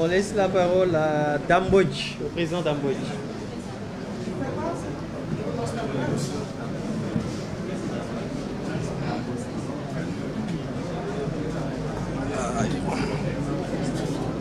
On laisse la parole à Dambodj, au président Dambodj.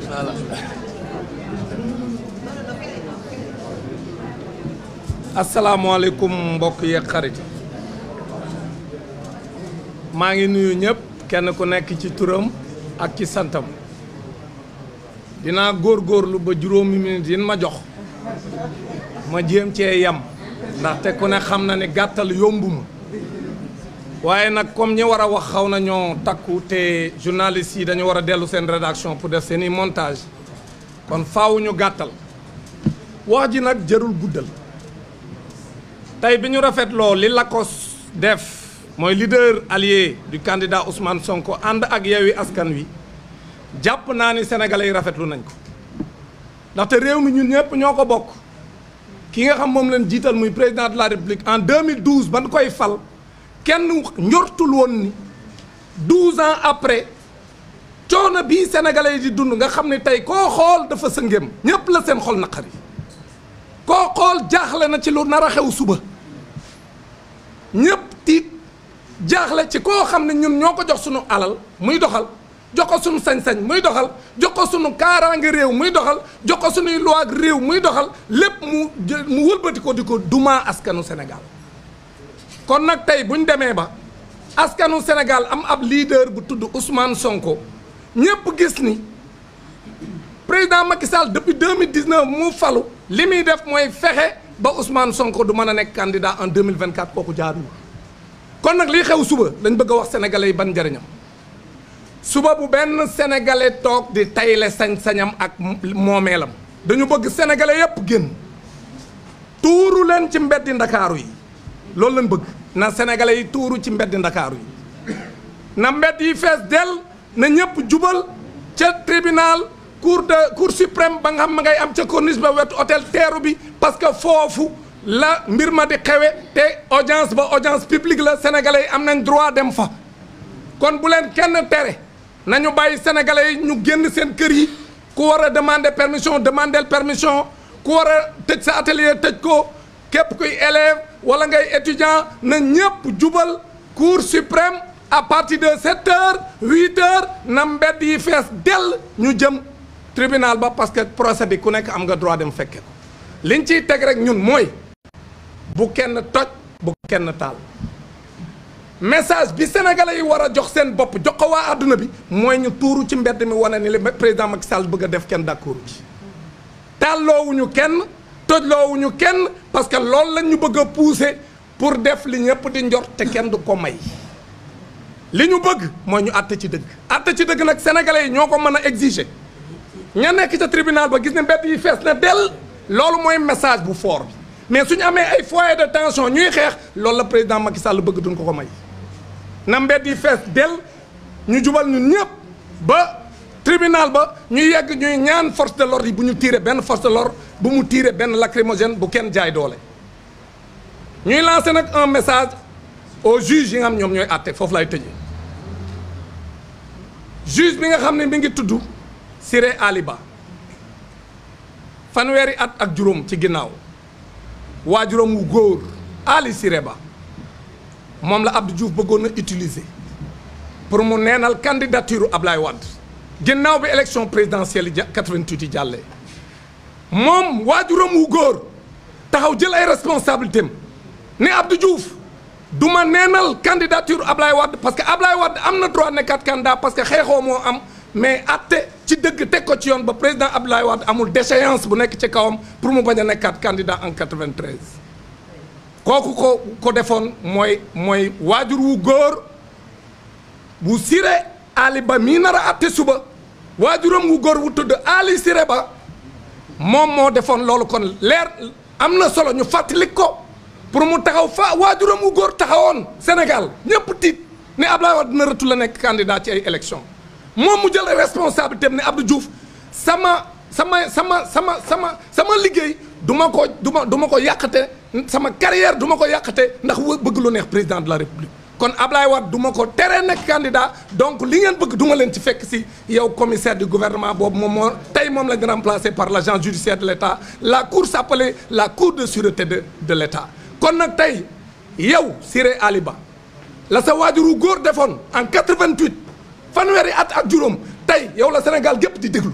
Voilà. Asalaamaaleykum mbokk yeeg xarit maa ngi nuyu ñëpp kenn ku nekk ci turam ak ci santam dinaa góorgóorlu ba juróomi minute yi ma jox ma jéem cee yam ndaxte ku ne xam na ne gàttal yombuma waaye nag comme ñi war a wax xaw na ñoo takku te journalistes yi dañu war a dellu seen rédaction pour def seeni montage kon faaw ñu gàttal wax ji nag jërul guddal tey bi ñu rafetloo li Lacoste def mooy leader allié du candidat Ousmane Sonko ànd ak Yewwi Askan Wi jàpp naa ni sénégalais yi rafetlu nañ ko ndaxte réew mi ñun ñëpp ñoo ko bokk ki nga xam moom leen jiital muy président de la république en 2012 ban koy fal kenn njortul woon ni 12 ans après coono bii sénégalais yi di dund nga xam ne tey koo xool dafa sëngéem ñëpp la seen xol naqari koo xool jaaxle na ci lu nar a xew suba ñëpp tiit jaaxle ci koo xam ne ñun ñoo ko jox sunu alal muy doxal jox ko sunu sañ-sañ muy doxal jox ko sunu kaaraange réew muy doxal jox ko sunuy loi ak réew muy doxal lépp mu wëlbati ko di ko duma askanu Sénégal kon nag tey bu ñu demee ba askanu Sénégal am ab leader bu tudd Ousmane Sonko ñëpp gis ni président Macky Sall depuis 2019 mu falu li muy def mooy fexe ba Ousmane Sonko du mën a nekk candidat en 2024 kooku jaaduwul kon nag lii xew suba dañ bëgg a wax sénégalais yi ban njëriñam suba bu benn sénégalais toog di tayle sañ-sañam ak moomeelam dañu bëgg sénégalais yépp génn tuuru leen ci mbeddi ndakaaru yi loolu lañ bëgg na sénégalais yi tuuru ci mbeddi ndakaaru yi na mbedd yi fees dell na ñëpp jubal ca tribunal cour suprême ba nga xam ma ngay am ca corniche ba wetu hôtel teeru bi parce que foofu la mbir ma di xewe te audience ba audience publique la sénégalais yi am nañ droit dem fa kon bu leen kenn tere nañu bàyyi sénégalais yi ñu génn seen kër yi ku war a demander permission ku war a tëj sa atelier tëj ko képp kuy élève wala ngay étudiant na ñëpp jubal cour suprême à partir de 7 heures 8 heures na mbedd yi fees dell ñu jëm tribunal ba parce que procès bi ku nekk am nga droit dem fekke ko liñ ciy teg rek ñun mooy bu kenn toj bu kenn taal message bi sénégalais yi war a jox seen bopp jox ko waa àdduna bi mooy ñu tuuru ci mbedd mi wane ni li président Macky Sall bëgg a def kenn d'accord ci tàlloowuñu kenn tojloowuñu kenn parce que loolu lañ ñu bëgg a pousser pour def li ñëpp di njort te kenn du ko may li ñu bëgg mooy ñu àtte ci dëgg nag sénégalais yi ñoo ko mën a exiger ña nekk ca tribunal ba gis ne mbedd yi fees na dell loolu mooy message bu fort bi mais suñu amee ay foyer de tension ñuy xeex loolu la président Macky Sall bëgg duñ ko may na mbedd yi fees dell ñu jubal ñun ñëpp ba tribunal ba ñu yegg ñuy ñaan force de l'ordre yi bu ñu tirer benn force de l'ordre bu mu tirer benn lacrymogène bu kenn jaay doole ñuy lancer nag un message aux juges yi nga xam ñoom ñooy àtte foofu lay tëjee juge bi nga xam ne mi ngi tudd Siré Ali Ba fanweeri at ak juróom ci ginnaaw waajuram wu góor Ali Siré Ba moom la Abdou Diouf bëggoon a utiliser pour mu neenal candidature Ablaye Wade ginnaaw bi élection présidentielle yi 88 yi jàllee moom waajuram wu góor taxaw jël ay responsabilités am ne Abdou Diouf du ma neenal candidature Ablaye Wade parce que Ablaye Wade am na droit nekkaat candidat parce que xeexoo moo am mais atte ci dëgg teg ko ci yoon ba président Abdoulaye Wade amul déchéance bu nekk ci kawam pour mu bañ a nekkaat candidat en 93 kooku ko defoon mooy waajur wu góor bu Siré Ali Ba mii nar a atte suba waajuram wu góor wu tudd Ali Siré Ba moom moo defoon loolu kon leer am na solo ñu fàttali ko pour mu taxaw fa waajuram wu góor taxawoon Sénégal ñëpp tiit ne Abdoulaye Wade dina rëtu la nekk candidat ci ay élection moom mu jël responsabilité ne Abdou Diouf sama liggéey du ma ko yàqate sama carrière du ma ko yàqate ndax bëgg lu neex président de la république kon Ablaye Wade du ma ko tere nekk candidat donc li ngeen bëgg du ma leen ci fekk si yow commissaire du gouvernement boobu moom moo tey tey moom lañ remplacé par l'agence judiciaire de l'État la cour s'appelait la cour de sûreté de l'État kon nag tey yow Siré Ali Ba la sa waajuru góor defoon en 88 fanweeri at ak juróom tey yow la Sénégal gépp di déglu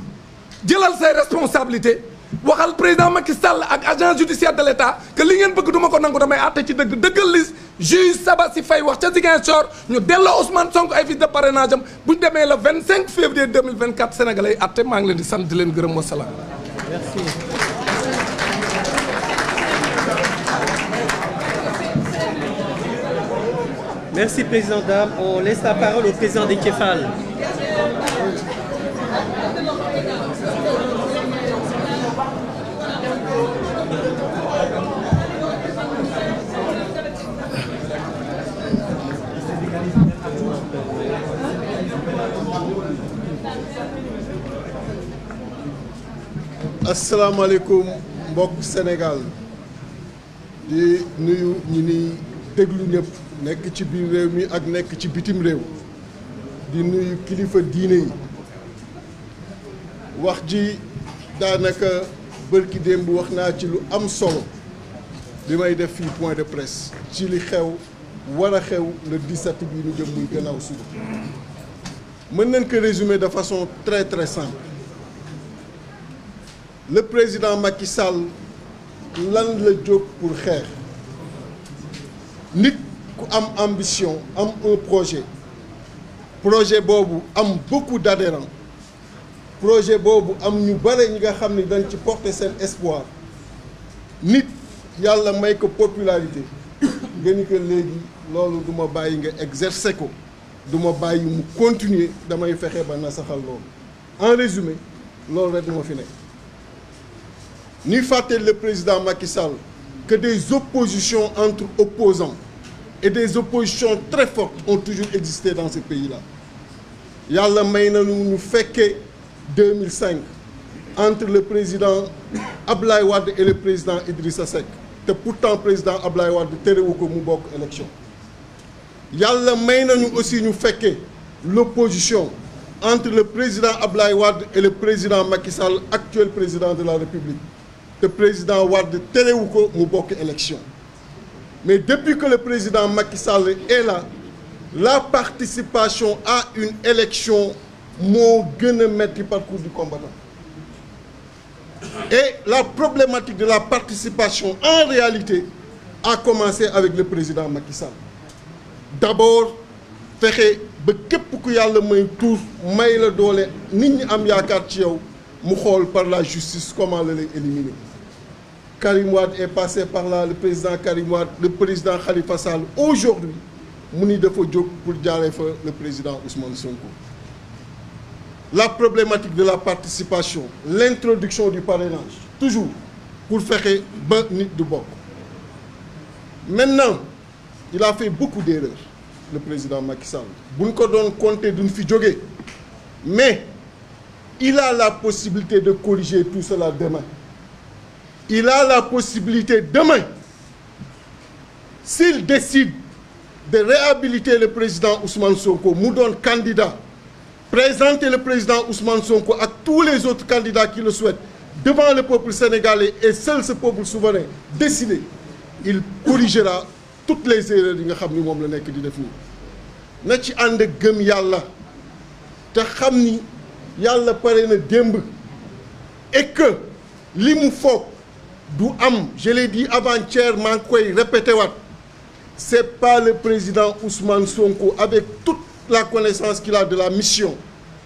jëlal say responsabilité waxal président Macky Sall ak agence judiciaire de l'État que li ngeen bëgg duma ko nangu damay àtte ci dëgg dëggal li juge Sabassi Faye wax ca Ziguinchor ñu delloo Ousmane Sonko ay fiches de parrainage am bu ñu demee le 25 février 2024 Sénégalais yi àtte maa ngi leen di sant di leen gërëm wasalaam. Merci. Merci, Président Dame. On laisse la parole au Président Déthié Fall. asalaamaaleykum mbokk Sénégal di nuyu ñi ni déglu ñëpp nekk ci biir réew mi ak nekk ci bitim réew di nuyu kilifa diine yi wax ji daanaka bërki démb wax naa ci lu am solo bi may def fii point de presse ci li xew war a xew le 17 bi ñu jëm muy gannaaw suba mën nañ ko résumer de façon très très simple. Le président Macky Sall lan la jóg pour xeex nit ku am ambition am un projet boobu am beaucoup d'adhérents projet boobu am ñu bare ñi nga xam ni dañ ci porter seen espoir nit yàlla may ko popularité nga ni que léegi loolu du ma bàyyi nga exercer ko du ma bàyyi mu continuer damay fexe ba nasaxal loolu en résumé loolu rek moo fi nekk. Ni fàttali le président Macky Sall que des oppositions entre opposants et des oppositions très fortes ont toujours existé dans ce pays-là. Yàlla may nañu ñu fekkee 2005 entre le président Ablaye Wade et le président Idrissa Seck te pourtant président Ablaye Wade terewu ko mu bokk élection. Yàlla may nañu aussi ñu fekkee l'opposition entre le président Ablaye Wade et le président Macky Sall, actuel président de la République. Le président Wade terewu ko mu bokk élection mais depuis que le président Macky Sall est là la participation à une élection moo gën a metti parcours du combattant et la problématique de la participation en réalité a commencé avec le président Macky Sall d'abord fexe ba képp ku yàlla may tuur may la doole nit ñi am yaakaar ci yow mu xool par la justice comment la lay éliminer. Karim Wade est passé par là, le président Karim Wade, le président Khalifa Sall. Aujourd'hui, mu ni dafa jóg pour jaaree fa le président Ousmane Sonko. La problématique de la participation, l'introduction du parrainage, toujours pour fexe ba nit du bokk. Maintenant, il a fait beaucoup d'erreurs, le président Macky Sall. Bu ñu ko doon compter duñ fi jógee. Mais il a la possibilité de corriger tout cela demain. Il a la possibilité demain, s'il décide de réhabiliter le président Ousmane Sonko, mu doon candidat, présenter le président Ousmane Sonko ak tous les autres candidats qui le souhaitent devant le peuple sénégalais et seul ce peuple souverain décider, il corrigera toutes les erreurs yi nga xam ni moom la nekk di def nii. Na ci ànd gëm yàlla te xam ni yàlla pare na démb et que li mu foog du am, je l'ai dit avant-hier maa ngi koy répété waat, c'est pas le président Ousmane Sonko avec toute la connaissance qu'il a de la mission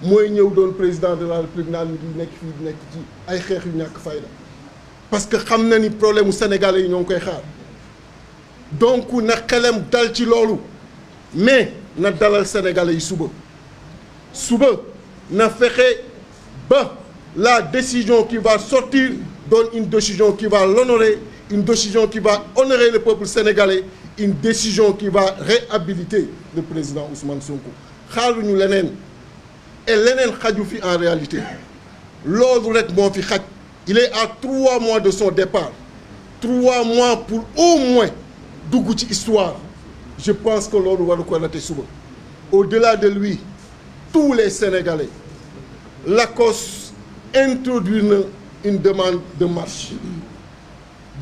mooy ñëw doon président de la République naan ni di nekk fii di nekk ci ay xeex yu ñàkk fayda parce que xam na ni problème mu sénégalais yi ñoo ngi koy xaar donc na xelam dal ci loolu mais na dalal sénégalais yi suba na fexe ba la décision qui va sortir donne une décision qui va l'honorer, une décision qui va honorer le peuple sénégalais, une décision qui va réhabiliter le président Ousmane Sonko. xaaruñu leneen et leneen xaju fi en réalité loolu rek moo fi xaj. Il est à 3 mois de son départ 3 mois pour au moins dugg ci histoire. Je pense que loolu waru ko rater suba. Au-delà de lui tous les Sénégalais, l'ACOS introduire une demande de marche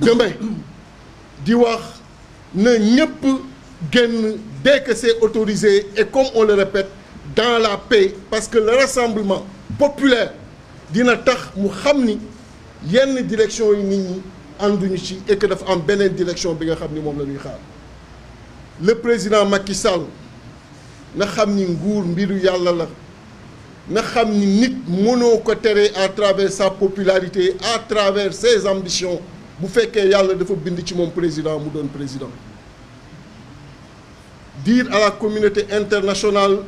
demain di wax na ñëpp génn dès que c'est autorisé et comme on le répète dans la paix parce que le rassemblement populaire dina tax mu xam ni yenn direction yi nit ñi ànduñu ci et que dafa am beneen direction bi nga xam ni moom la ñuy xaar le président Macky Sall na xam ni nguur mbiru yàlla la na xam ni nit mënoo ko tere à travers sa popularité à travers ses ambitions bu fekkee yàlla dafa bind ci moom président mu doon président dire à la communauté internationale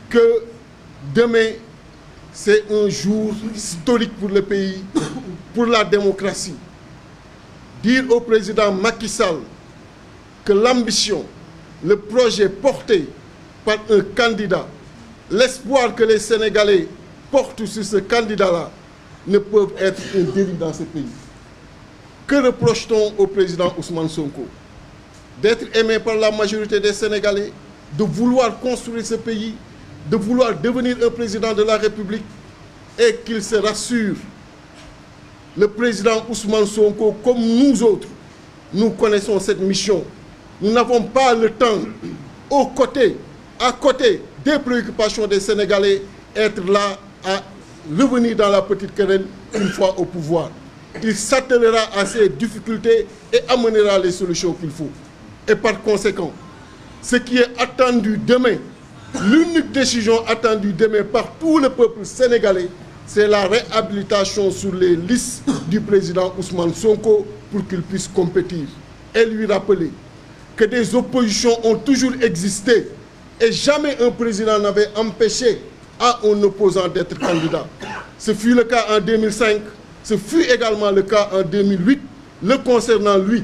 que demain c'est un jour historique pour le pays, pour la démocratie. Dire au président Macky Sall que l'ambition, le projet porté par un candidat, l'espoir que les Sénégalais portent sur ce candidat-là ne peuvent être un délit dans ce pays. Que reproche-t-on au président Ousmane Sonko? D'être aimé par la majorité des Sénégalais, de vouloir construire ce pays, de vouloir devenir un président de la République et qu'il se rassure. Le président Ousmane Sonko, comme nous autres, nous connaissons cette mission. Nous n'avons pas le temps, à côté des préoccupations des Sénégalais, être là à revenir dans la petite querelle une fois au pouvoir. Il s'attellera à ces difficultés et amènera les solutions qu'il faut. Et par conséquent, ce qui est attendu demain, l'unique décision attendue demain par tout le peuple sénégalais, c'est la réhabilitation sur les listes du président Ousmane Sonko pour qu'il puisse compétir. Et lui rappeler que des oppositions ont toujours existé et jamais un président n'avait empêché à un opposant d'être candidat. Ce fut le cas en 2005, ce fut également le cas en 2008, le concernant lui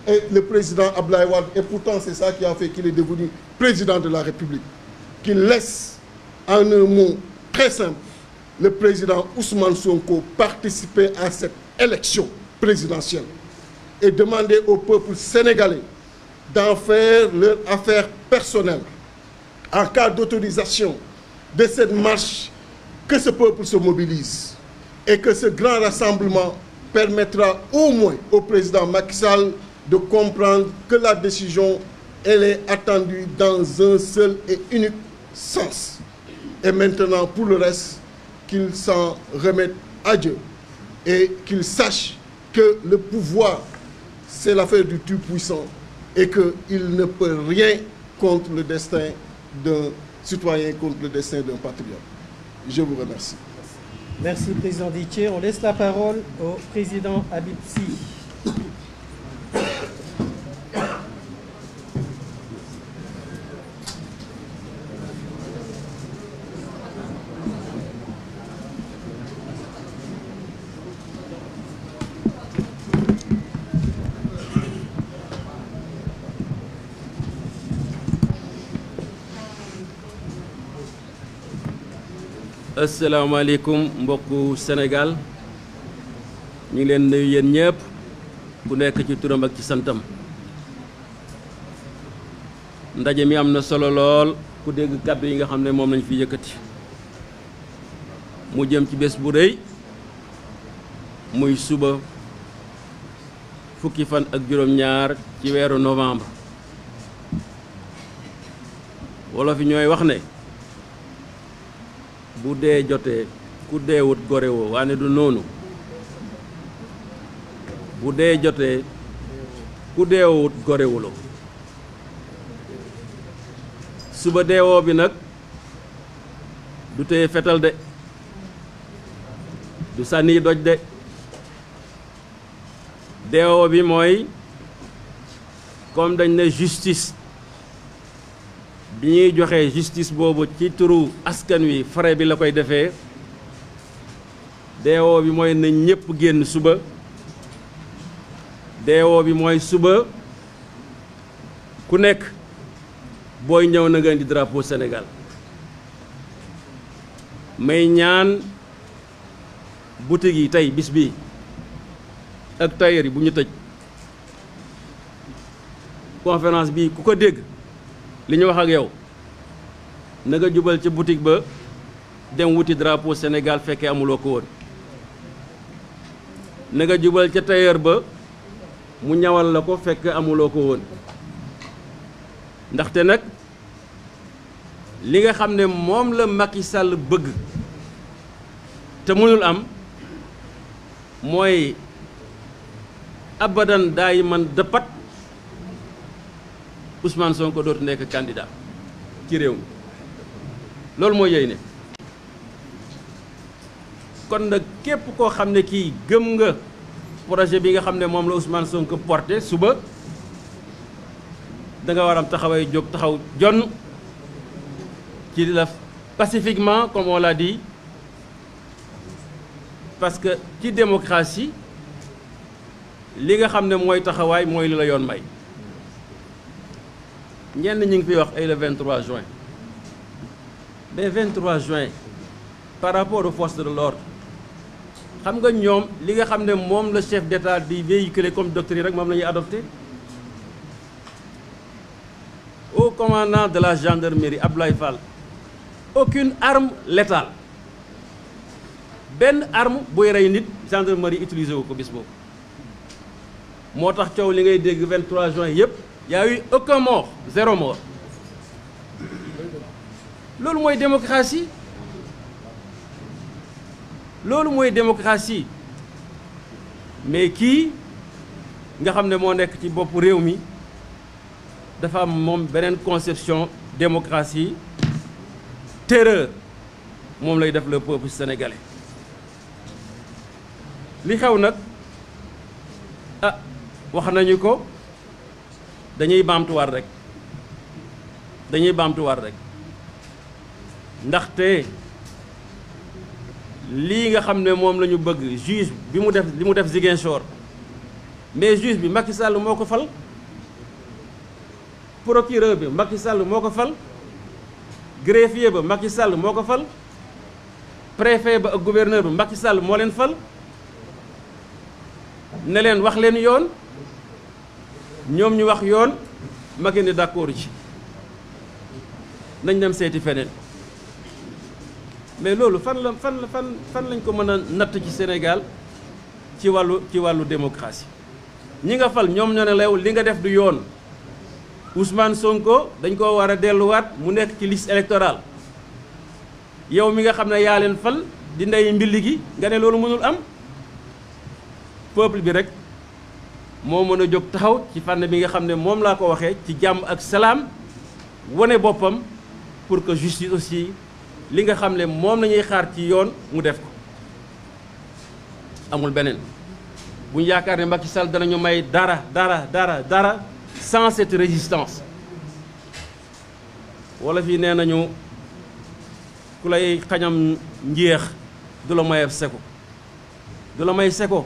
et le président Abdoulaye Wade. Et pourtant, c'est ça qui a fait qu'il est devenu président de la République. Qu'il laisse, en un mot très simple, le président Ousmane Sonko participer à cette élection présidentielle et demander au peuple sénégalais d'en faire leur affaire personnelle. En cas d'autorisation de cette marche, que ce peuple se mobilise et que ce grand rassemblement permettra au moins au président Macky Sall de comprendre que la décision, elle est attendue dans un seul et unique sens. Et maintenant, pour le reste, qu'il s'en remette à Dieu et qu'il sache que le pouvoir, c'est l'affaire du Tout-Puissant et qu'il ne peut rien contre le destin d'un citoyen, contre le destin d'un patriote. Je vous remercie. Merci, Président Déthié. On laisse la parole au Président Habib Sy. asalaamaaleykum mbokku Sénégal ñu ngi leen nuyu yéen ñëpp ku nekk ci turam ak ci santam ndaje mi am na solo lool ku dégg kàddu yi nga xam ne moom lañ fi yëkkati mu jëm ci bés bu rëy muy suba fukki fan ak juróom-ñaar ci weeru novembre wolof yi ñooy wax ne bu dee jotee ku deewut gore woo waane du noonu bu dee jotee ku deewut gorewuloo suba deewoo bi nag du téye fetal de du sànni doj de deewoo bi mooy comme dañ ne justice bi ñuy joxe justice boobu ci turu askan wi fare bi la koy defee deewoo bi mooy na ñépp génn suba deewoo bi mooy suba ku nekk booy ñëw na nga indi drapeau Sénégal may ñaan boutique yi tey bis bi ak tailleur yi bu ñu tëj conférence bi ku ko dégg li ñu wax ak yow na nga jubal ca boutique ba dem wuti drapeau Sénégal fekkee amuloo ko woon na nga jubal ca tailleur ba mu ñawal la ko fekk amuloo ko woon ndaxte nag li nga xam ne moom la Macky Sall bëgg te mënul am mooy abadan daay man dëppat Ousmane Sonko dootu nekk candidat ci réew mi loolu mooy yey ne kon nag képp koo xam ne kii gëm nga projet bi nga xam ne moom la Ousmane Sonko porté suba da nga war am taxaway jóg taxaw jonn ci la pacifiquement comme on l'a dit parce que ci démocratie li nga xam ne mooy taxawaay mooy li la yoon may ñenn ñi ngi fi wax ay le 23 juin mais 23 juin par rapport aux forces de l'ordre xam nga ñoom li nga xam ne moom la chef d'État di véhiculer comme doctrine rek moom la ñuy adopté au commandant de la gendarmerie Abdoulaye Fall aucune arme létale benn arme buy rey nit gendarmerie utilisé wu ko bis boobu moo tax coow li ngay dégg 23 juin yëpp y a eu aucun mort 0 mort loolu mooy démocratie loolu mooy démocratie mais kii nga xam ne moo nekk ci bopp réew mi dafa am moom beneen conception démocratie terreur moom lay def le peuple sénégalais li xew nag ah wax nañu ko dañuy baamtuwaat rek ndaxte lii nga xam ne moom la ñu bëgg juge bi mu def li mu def Ziguinchor mais juge bi Macky Sall moo ko fal procureur bi Macky Sall moo ko fal greffier ba Macky Sall moo ko fal préfet ba ak gouverneur ba Macky Sall moo leen fal ne leen wax leen yoon ñoom ñu wax yoon Macky ne d'accord ci nañ dem seeti feneen mais loolu fan lañ ko mën a natt ci Sénégal ci wàllu démocratie ñi nga fal ñoom ñoo ne leew li nga def du yoon Ousmane Sonko dañ ko war a delluwaat mu nekk ci liste électorale yow mi nga xam ne yaa leen fal di ndey mbilli gi nga ne loolu mënul am peuple bi rek moo mën a jóg taxaw ci fànn bi nga xam ne moom laa ko waxee ci jàmm ak salaam wane boppam pour que justice aussi li nga xam ne moom la ñuy xaar ci yoon mu def ko amul beneen bu ñu yaakaar ne Macky Sall danañu may dara sans cette résistance wala fii nee nañu ku lay xañam njeex du la mayeb seko du la may seko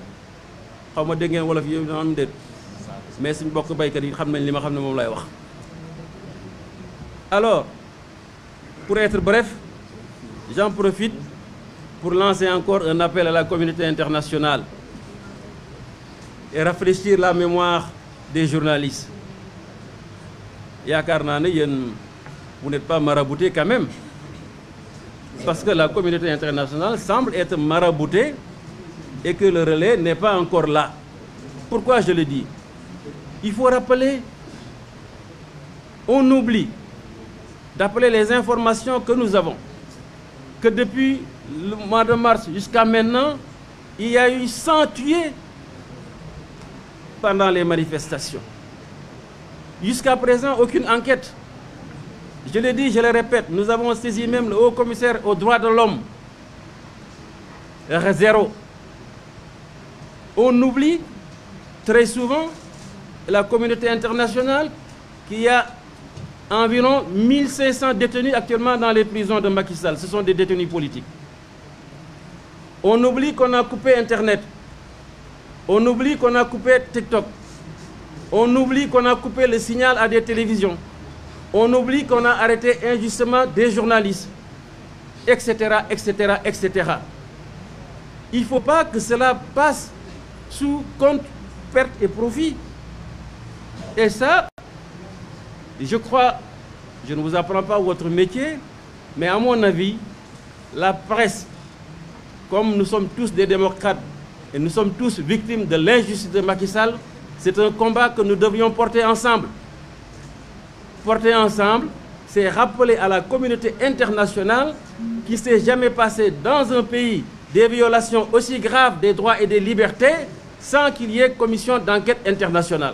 xaw ma dégg ngeen wala fi yow am déet mais suñ bokk baykat yi xam nañ li ma xam ne moom lay wax. Alors pour être bref, j'en profite pour lancer encore un appel à la communauté internationale et rafraîchir la mémoire des journalistes. Yaakaar naa ne yéen vous n'êtes pas maraboutés quand même parce que la communauté internationale semble être maraboutée et que le relais n'est pas encore là. Pourquoi je le dis? Il faut rappeler, on oublie d'appeler les informations que nous avons, que depuis le mois de mars jusqu'à maintenant, il y a eu 100 tués pendant les manifestations. Jusqu'à présent, aucune enquête. Je le dis, je le répète, nous avons saisi même le haut commissaire aux droits de l'homme. Zéro. On oublie très souvent la communauté internationale qu'il y a environ 1500 détenus actuellement dans les prisons de Macky Sall. Ce sont des détenus politiques. On oublie qu'on a coupé Internet. On oublie qu'on a coupé TikTok. On oublie qu'on a coupé le signal à des télévisions. On oublie qu'on a arrêté injustement des journalistes, etc., etc., etc. Il ne faut pas que cela passe sous compte perte et profit. Et ça, je crois, je ne vous apprends pas votre métier, mais à mon avis, la presse, comme nous sommes tous des démocrates et nous sommes tous victimes de l'injustice de Macky Sall, c'est un combat que nous devrions porter ensemble. Porter ensemble, c'est rappeler à la communauté internationale qu'il ne s'est jamais passé dans un pays des violations aussi graves des droits et des libertés sans qu'il y ait commission d'enquête internationale.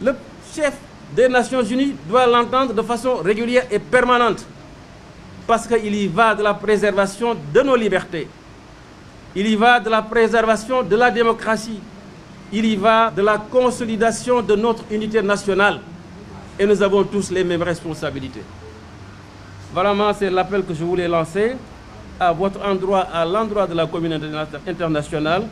Le chef des Nations Unies doit l'entendre de façon régulière et permanente parce qu'il y va de la préservation de nos libertés. Il y va de la préservation de la démocratie. Il y va de la consolidation de notre unité nationale. Et nous avons tous les mêmes responsabilités. Vraiment, c'est l'appel que je voulais lancer à votre endroit, à l'endroit de la communauté internationale.